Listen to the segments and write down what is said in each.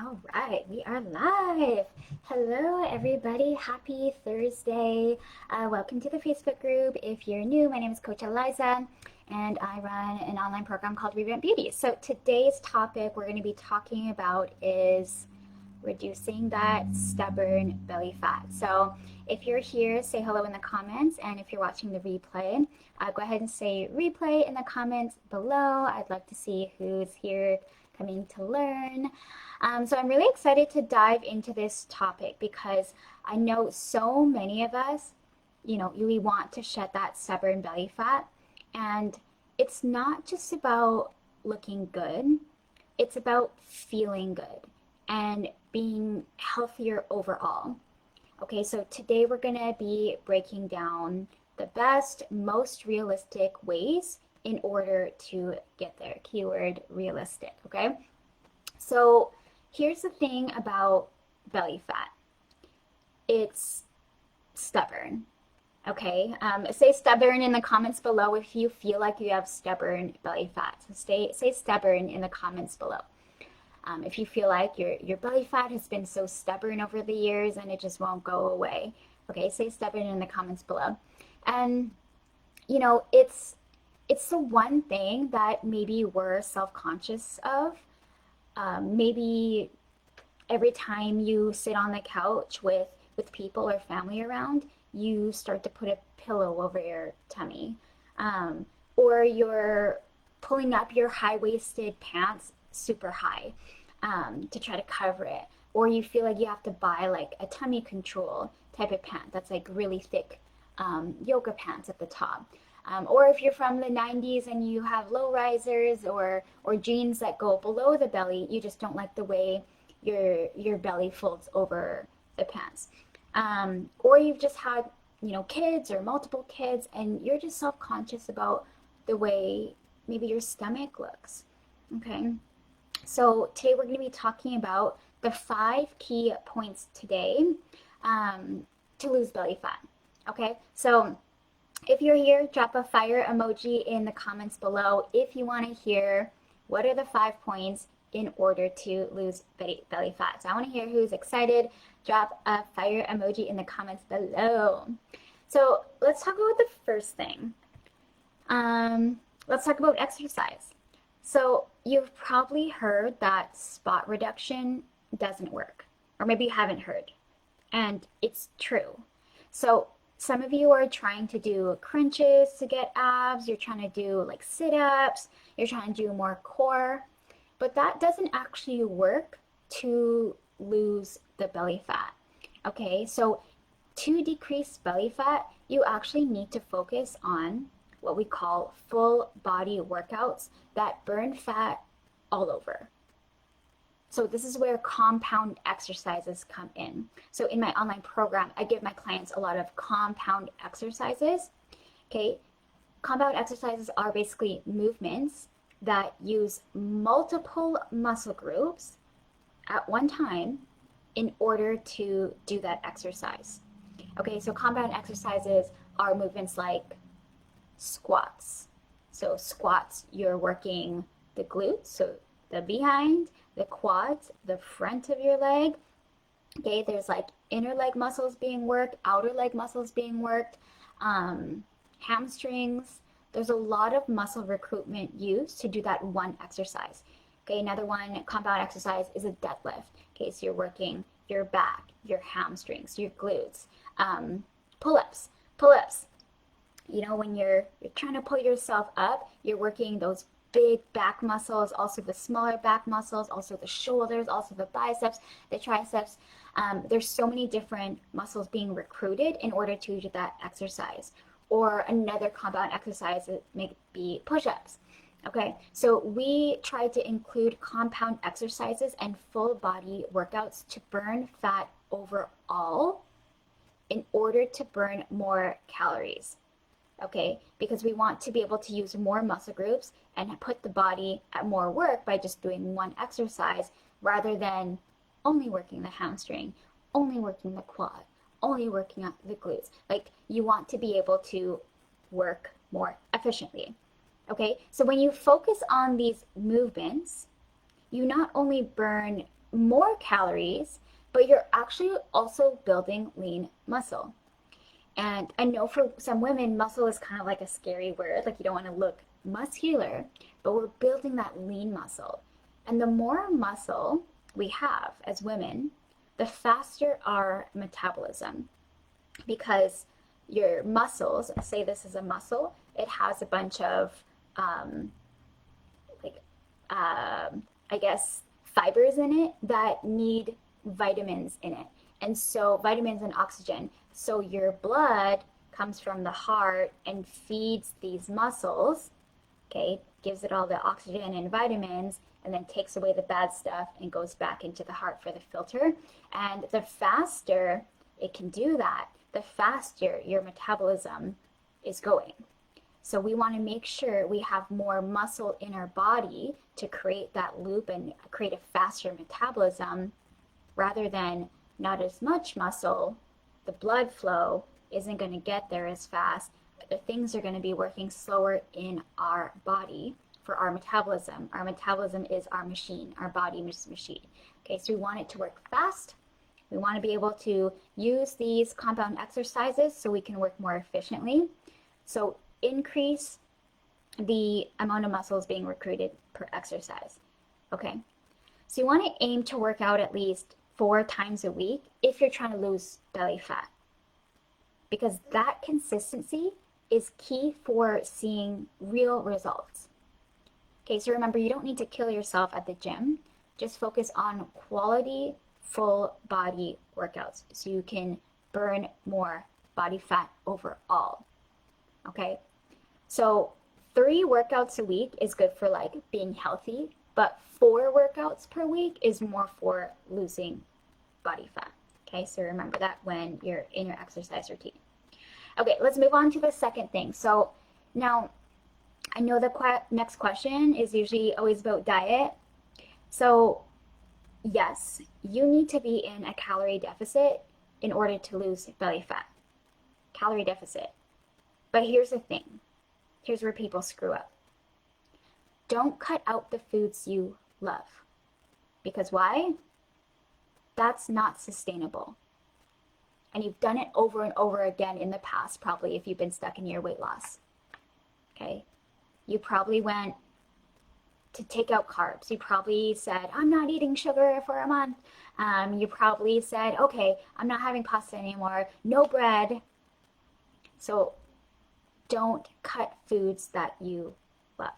All right, we are live. Hello, everybody. Happy Thursday. Welcome to the Facebook group. If you're new, my name is Coach Eliza, and I run an online program called Revamp Beauty. So today's topic we're going to be talking about is reducing that stubborn belly fat. So if you're here, say hello in the comments, and if you're watching the replay, go ahead and say replay in the comments below. I'd love to see who's here coming to learn. So I'm really excited to dive into this topic because I know so many of us, we want to shed that stubborn belly fat. And it's not just about looking good, it's about feeling good and being healthier overall. Okay, so today we're going to be breaking down the best, most realistic ways in order to get there. Keyword realistic, okay? So here's the thing about belly fat. It's stubborn, okay? Say stubborn in the comments below if you feel like you have stubborn belly fat. So say stubborn in the comments below. If you feel like your belly fat has been so stubborn over the years and it just won't go away, okay, say stubborn in the comments below. And it's the one thing that maybe we're self-conscious of. Maybe every time you sit on the couch with people or family around, you start to put a pillow over your tummy, or you're pulling up your high-waisted pants super high to try to cover it, or you feel like you have to buy like a tummy control type of pant that's like really thick yoga pants at the top. Or if you're from the 90s and you have low risers or jeans that go below the belly, you just don't like the way your belly folds over the pants. Or you've just had, kids or multiple kids and you're just self-conscious about the way maybe your stomach looks. Okay. So today we're going to be talking about the 5 key points today to lose belly fat. Okay. So if you're here, drop a fire emoji in the comments below if you want to hear what are the 5 points in order to lose belly fat. So I want to hear who's excited. Drop a fire emoji in the comments below. So let's talk about the first thing. Let's talk about exercise. So you've probably heard that spot reduction doesn't work, or maybe you haven't heard, and it's true. So some of you are trying to do crunches to get abs, you're trying to do like sit-ups, you're trying to do more core, but that doesn't actually work to lose the belly fat. Okay, so to decrease belly fat, you actually need to focus on what we call full body workouts that burn fat all over. So this is where compound exercises come in. So in my online program, I give my clients a lot of compound exercises. Okay, compound exercises are basically movements that use multiple muscle groups at one time in order to do that exercise. Okay, so compound exercises are movements like squats. So squats, you're working the glutes, so the behind, the quads, the front of your leg. Okay, there's like inner leg muscles being worked, outer leg muscles being worked, hamstrings. There's a lot of muscle recruitment used to do that one exercise. Okay, another one, compound exercise, is a deadlift. Okay, so you're working your back, your hamstrings, your glutes. Pull-ups. When you're trying to pull yourself up, you're working those big back muscles, also the smaller back muscles, also the shoulders, also the biceps, the triceps. There's so many different muscles being recruited in order to do that exercise. Or another compound exercise may be push-ups. Okay, so we try to include compound exercises and full body workouts to burn fat overall in order to burn more calories. Okay, because we want to be able to use more muscle groups and put the body at more work by just doing one exercise rather than only working the hamstring, only working the quad, only working out the glutes. Like, you want to be able to work more efficiently. Okay, so when you focus on these movements, you not only burn more calories, but you're actually also building lean muscle. And I know for some women, muscle is kind of like a scary word, like you don't want to look muscular, but we're building that lean muscle. And the more muscle we have as women, the faster our metabolism, because your muscles, say this is a muscle, it has a bunch of like I guess fibers in it that need vitamins in it. And so vitamins and oxygen. So your blood comes from the heart and feeds these muscles, okay? Gives it all the oxygen and vitamins and then takes away the bad stuff and goes back into the heart for the filter. And the faster it can do that, the faster your metabolism is going. So we want to make sure we have more muscle in our body to create that loop and create a faster metabolism rather than not as much muscle. The blood flow isn't going to get there as fast. The things are going to be working slower in our body for our metabolism. Our metabolism is our machine, our body machine. Okay, so we want it to work fast. We want to be able to use these compound exercises so we can work more efficiently. So increase the amount of muscles being recruited per exercise. Okay, so you want to aim to work out at least 4 times a week if you're trying to lose belly fat, because that consistency is key for seeing real results. Okay, so remember, you don't need to kill yourself at the gym. Just focus on quality, full body workouts so you can burn more body fat overall. Okay, so 3 workouts a week is good for like being healthy, but 4 workouts per week is more for losing body fat. Okay, so remember that when you're in your exercise routine. Okay, let's move on to the second thing. So now I know the next question is usually always about diet. So yes, you need to be in a calorie deficit in order to lose belly fat. Calorie deficit. But here's the thing. Here's where people screw up. Don't cut out the foods you love. Because why? That's not sustainable. And you've done it over and over again in the past, probably, if you've been stuck in your weight loss. Okay? You probably went to take out carbs. You probably said, I'm not eating sugar for a month. You probably said, okay, I'm not having pasta anymore. No bread. So don't cut foods that you love.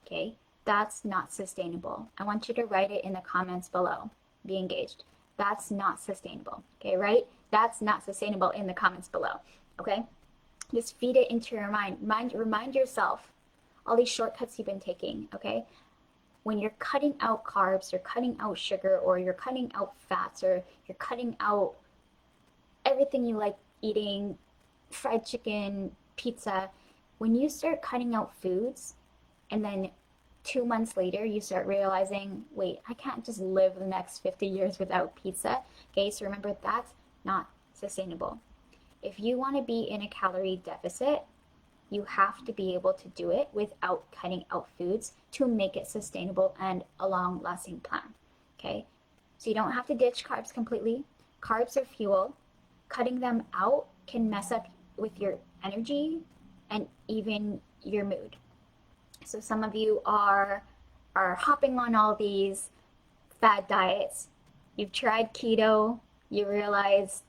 Okay? That's not sustainable. I want you to write it in the comments below. Be engaged. That's not sustainable. Okay, right? That's not sustainable in the comments below. Okay? Just feed it into your mind. Remind yourself all these shortcuts you've been taking, okay? When you're cutting out carbs, you're cutting out sugar, or you're cutting out fats, or you're cutting out everything you like eating, fried chicken, pizza, when you start cutting out foods and then 2 months later you start realizing, wait, I can't just live the next 50 years without pizza. Okay, so remember, that's not sustainable. If you want to be in a calorie deficit, you have to be able to do it without cutting out foods to make it sustainable and a long-lasting plan. Okay, so you don't have to ditch carbs completely. Carbs are fuel. Cutting them out can mess up with your energy and even your mood. So some of you are hopping on all these fad diets. You've tried keto, you realize,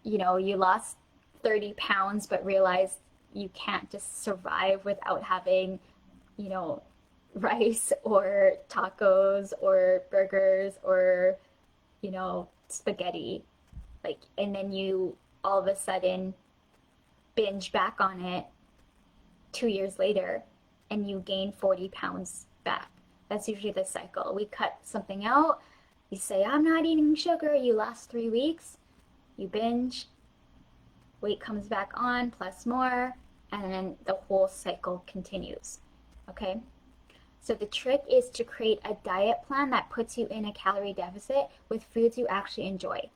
you lost 30 pounds, but realized you can't just survive without having, rice or tacos or burgers or, spaghetti. And then you all of a sudden binge back on it 2 years later and you gain 40 pounds back. That's usually the cycle. We cut something out, you say, I'm not eating sugar, you last 3 weeks, you binge, weight comes back on, plus more, and then the whole cycle continues, okay? So the trick is to create a diet plan that puts you in a calorie deficit with foods you actually enjoy.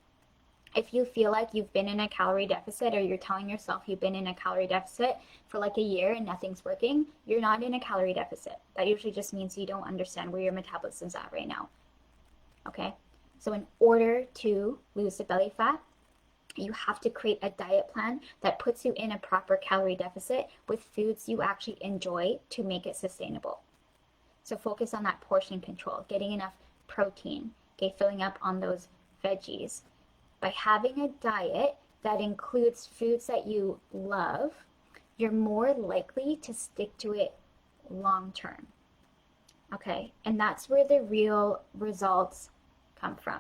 If you feel like you've been in a calorie deficit, or you're telling yourself you've been in a calorie deficit for like a year and nothing's working, you're not in a calorie deficit. That usually just means you don't understand where your metabolism's at right now. Okay, so in order to lose the belly fat, you have to create a diet plan that puts you in a proper calorie deficit with foods you actually enjoy to make it sustainable. So focus on that portion control, getting enough protein, okay, filling up on those veggies. By having a diet that includes foods that you love, you're more likely to stick to it long term. Okay, and that's where the real results come from.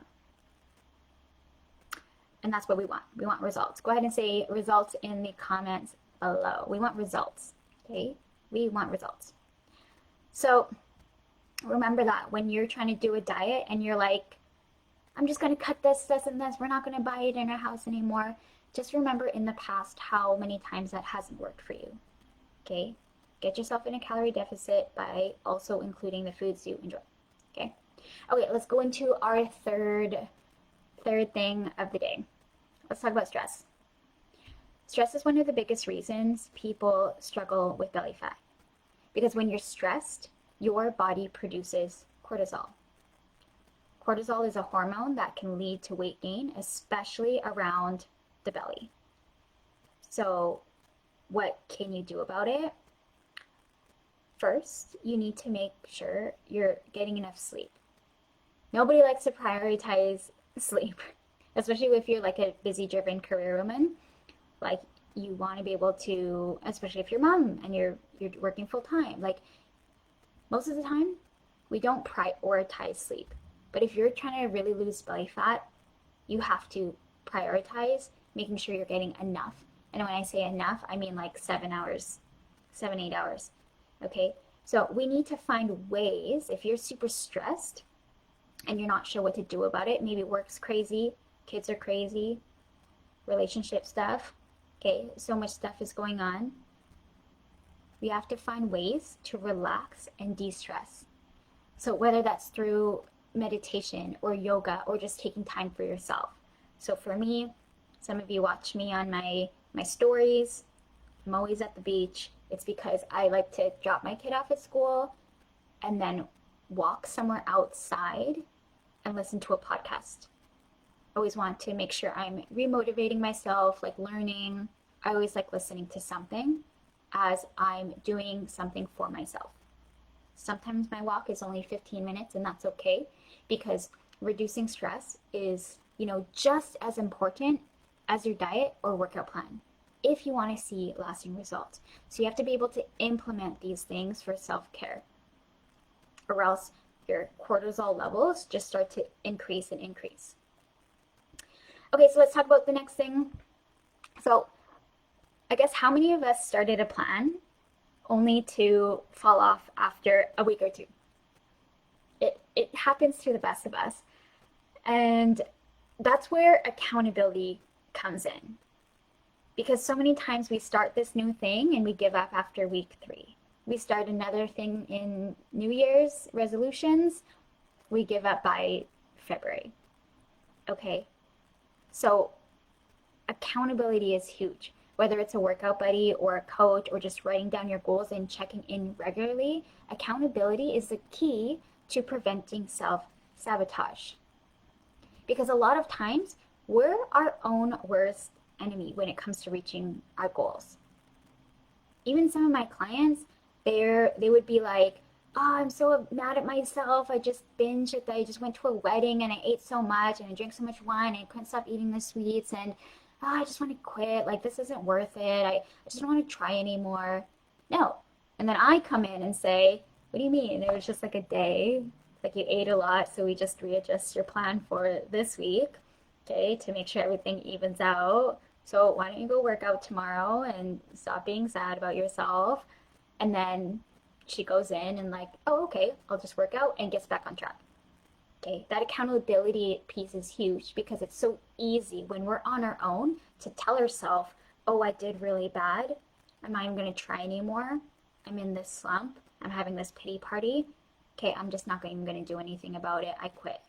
And that's what we want. We want results. Go ahead and say results in the comments below. We want results. Okay, we want results. So remember that when you're trying to do a diet and you're like, I'm just going to cut this, this, and this, we're not going to buy it in our house anymore. Just remember in the past how many times that hasn't worked for you. Okay, get yourself in a calorie deficit by also including the foods you enjoy. Okay, let's go into our third thing of the day. Let's talk about stress. Stress is one of the biggest reasons people struggle with belly fat, because when you're stressed, your body produces cortisol. Cortisol is a hormone that can lead to weight gain, especially around the belly. So what can you do about it? First, you need to make sure you're getting enough sleep. Nobody likes to prioritize sleep, especially if you're like a busy driven career woman. Like you want to be able to, especially if you're mom and you're working full time, like most of the time we don't prioritize sleep. But if you're trying to really lose belly fat, you have to prioritize making sure you're getting enough. And when I say enough, I mean like 7 hours, 7, 8 hours. Okay, so we need to find ways. If you're super stressed and you're not sure what to do about it, maybe work's crazy, kids are crazy, relationship stuff, okay, so much stuff is going on. We have to find ways to relax and de-stress. So whether that's through meditation or yoga or just taking time for yourself. So for me, some of you watch me on my stories. I'm always at the beach. It's because I like to drop my kid off at school and then walk somewhere outside and listen to a podcast. I always want to make sure I'm remotivating myself, like learning. I always like listening to something as I'm doing something for myself. Sometimes my walk is only 15 minutes and that's okay, because reducing stress is, just as important as your diet or workout plan if you want to see lasting results. So you have to be able to implement these things for self-care, or else your cortisol levels just start to increase and increase. Okay, so let's talk about the next thing. So I guess how many of us started a plan only to fall off after a week or two? It happens to the best of us. And that's where accountability comes in. Because so many times we start this new thing and we give up after week 3. We start another thing in New Year's resolutions, we give up by February. Okay, so accountability is huge. Whether it's a workout buddy or a coach or just writing down your goals and checking in regularly, accountability is the key to preventing self-sabotage. Because a lot of times we're our own worst enemy when it comes to reaching our goals. Even some of my clients, they would be like, oh, I'm so mad at myself. I just binged it. I just went to a wedding and I ate so much and I drank so much wine and I couldn't stop eating the sweets, and I just want to quit. Like, this isn't worth it. I just don't want to try anymore. No. And then I come in and say, what do you mean? It was just like a day. Like, you ate a lot, so we just readjust your plan for this week, okay, to make sure everything evens out. So why don't you go work out tomorrow and stop being sad about yourself? And then she goes in and like, oh, okay, I'll just work out, and gets back on track. Okay, that accountability piece is huge, because it's so easy when we're on our own to tell ourselves, oh, I did really bad. I'm not even going to try anymore. I'm in this slump. I'm having this pity party. Okay, I'm just not even going to do anything about it. I quit.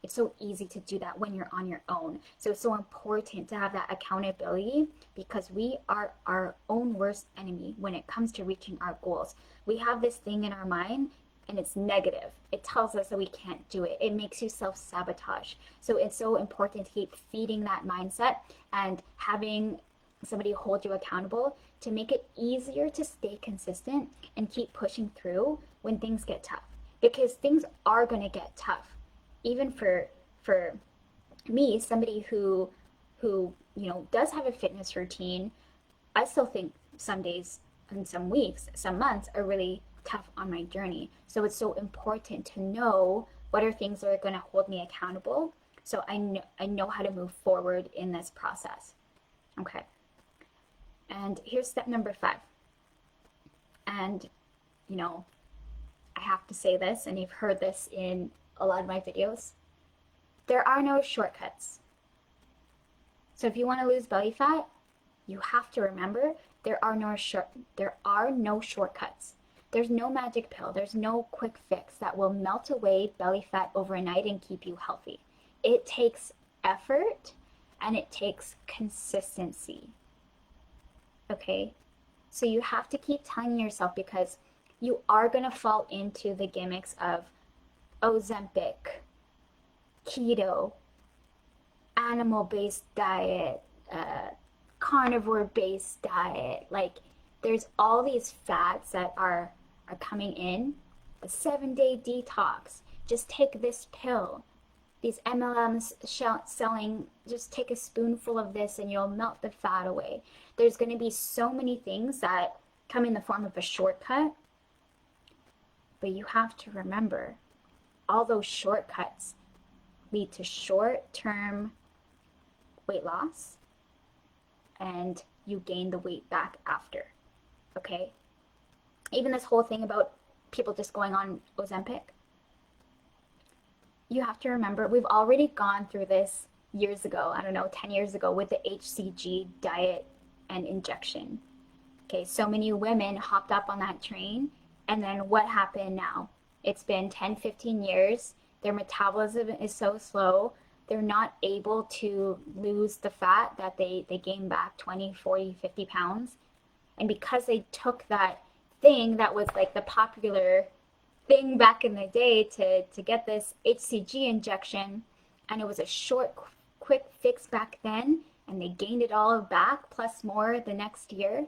It's so easy to do that when you're on your own. So it's so important to have that accountability, because we are our own worst enemy when it comes to reaching our goals. We have this thing in our mind and it's negative. It tells us that we can't do it. It makes you self-sabotage. So it's so important to keep feeding that mindset and having somebody hold you accountable to make it easier to stay consistent and keep pushing through when things get tough. Because things are going to get tough. Even for me, somebody who does have a fitness routine, I still think some days and some weeks, some months are really tough on my journey. So it's so important to know what are things that are going to hold me accountable, so I know how to move forward in this process. Okay. And here's step number 5. And I have to say this, and you've heard this in a lot of my videos. There are no shortcuts. So if you want to lose belly fat, you have to remember there are no shortcuts. There's no magic pill. There's no quick fix that will melt away belly fat overnight and keep you healthy. It takes effort and it takes consistency. Okay? So you have to keep telling yourself, because you are going to fall into the gimmicks of Ozempic, keto, animal-based diet, carnivore-based diet. Like, there's all these fads that are coming in. The 7-day detox. Just take this pill. These MLMs selling, just take a spoonful of this and you'll melt the fat away. There's going to be so many things that come in the form of a shortcut. But you have to remember, all those shortcuts lead to short-term weight loss, and you gain the weight back after. Okay? Even this whole thing about people just going on Ozempic, you have to remember, we've already gone through this years ago, 10 years ago, with the HCG diet and injection. Okay, so many women hopped up on that train, and then what happened now? It's been 10, 15 years. Their metabolism is so slow, they're not able to lose the fat that they gain back 20, 40, 50 pounds. And because they took that thing that was like the popular thing back in the day to get this HCG injection, and it was a short, quick fix back then, and they gained it all back plus more the next year.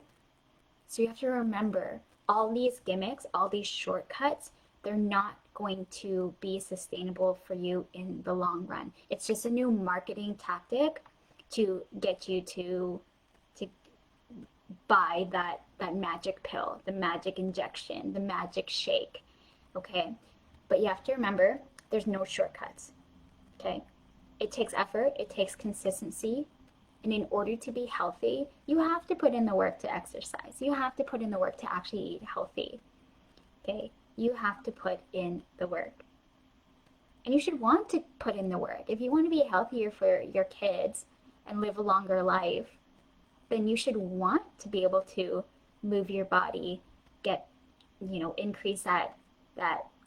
So you have to remember, all these gimmicks, all these shortcuts, they're not going to be sustainable for you in the long run. It's just a new marketing tactic to get you to buy that magic pill, the magic injection, the magic shake. Okay? But you have to remember, there's no shortcuts. Okay? It takes effort, it takes consistency, and in order to be healthy, you have to put in the work to exercise. You have to put in the work to actually eat healthy. Okay? You have to put in the work. And you should want to put in the work. If you want to be healthier for your kids and live a longer life, then you should want to be able to move your body, get, increase that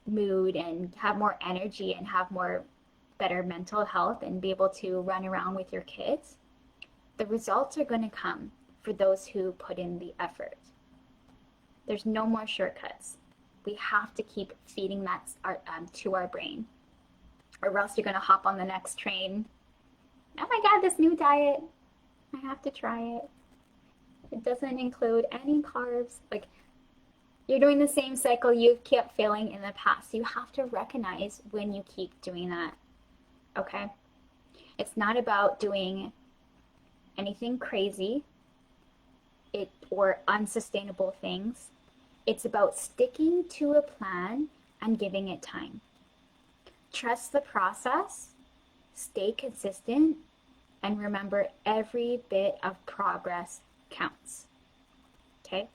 mood and have more energy and have more better mental health and be able to run around with your kids. The results are going to come for those who put in the effort. There's no more shortcuts. We have to keep feeding that to our brain, or else you're going to hop on the next train. Oh my God, this new diet, I have to try it. It doesn't include any carbs. Like, you're doing the same cycle you've kept failing in the past. You have to recognize when you keep doing that. Okay? It's not about doing anything crazy or unsustainable things. It's about sticking to a plan and giving it time. Trust the process, stay consistent, and remember, every bit of progress counts. Okay?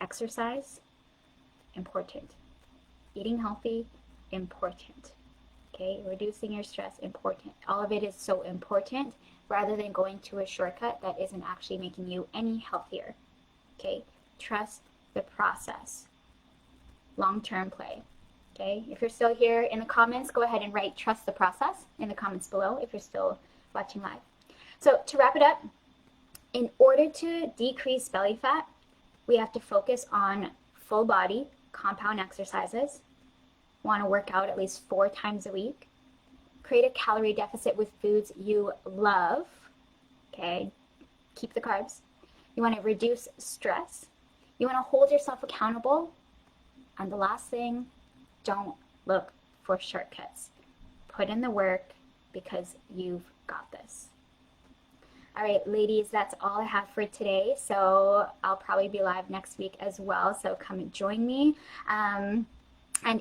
Exercise, important. Eating healthy, important. Okay? Reducing your stress, important. All of it is so important, rather than going to a shortcut that isn't actually making you any healthier. Okay? Trust the process. Long-term play. Okay? If you're still here in the comments, go ahead and write "trust the process" in the comments below if you're still watching live. So to wrap it up, in order to decrease belly fat, we have to focus on full body compound exercises. want to work out at least 4 times a week. Create a calorie deficit with foods you love. Okay, keep the carbs. You want to reduce stress. You want to hold yourself accountable. And the last thing, don't look for shortcuts. Put in the work because you've got this. All right, ladies, that's all I have for today. So I'll probably be live next week as well. So come and join me. And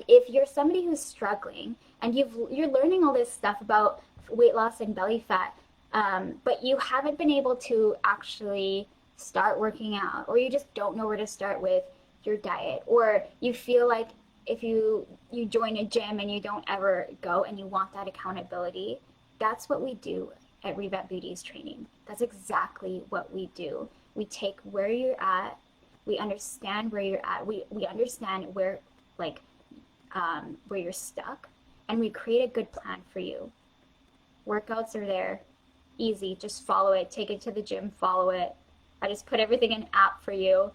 if you're somebody who's struggling and you're learning all this stuff about weight loss and belly fat, but you haven't been able to actually start working out, or you just don't know where to start with your diet, or you feel like if you join a gym and you don't ever go and you want that accountability, that's what we do at Revamp Beauty's training. That's exactly what we do. We take where you're at, we understand where you're at, we understand where where you're stuck, and we create a good plan for you. Workouts are there, easy, just follow it, take it to the gym, follow it. I just put everything in an app for you.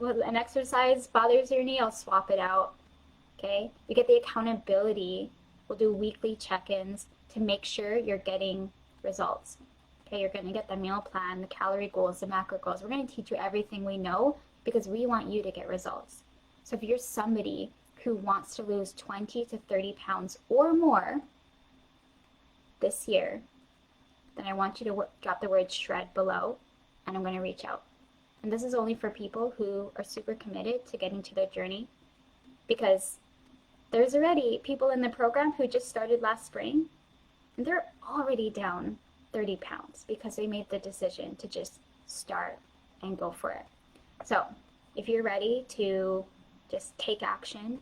An exercise bothers your knee, I'll swap it out. Okay? You get the accountability. We'll do weekly check-ins to make sure you're getting results. Okay, you're going to get the meal plan, the calorie goals, the macro goals. We're going to teach you everything we know because we want you to get results. So if you're somebody who wants to lose 20 to 30 pounds or more this year, then I want you to drop the word SHRED below, and I'm going to reach out. And this is only for people who are super committed to getting to their journey, because there's already people in the program who just started last spring, and they're already down 30 pounds because they made the decision to just start and go for it. So if you're ready to just take action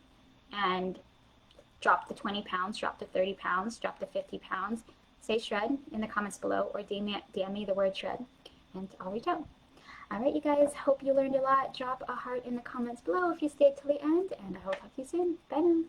and drop the 20 pounds, drop the 30 pounds, drop the 50 pounds, say SHRED in the comments below, or DM me the word SHRED, and I'll reach out. All right, you guys, hope you learned a lot. Drop a heart in the comments below if you stayed till the end, and I will talk to you soon. Bye now.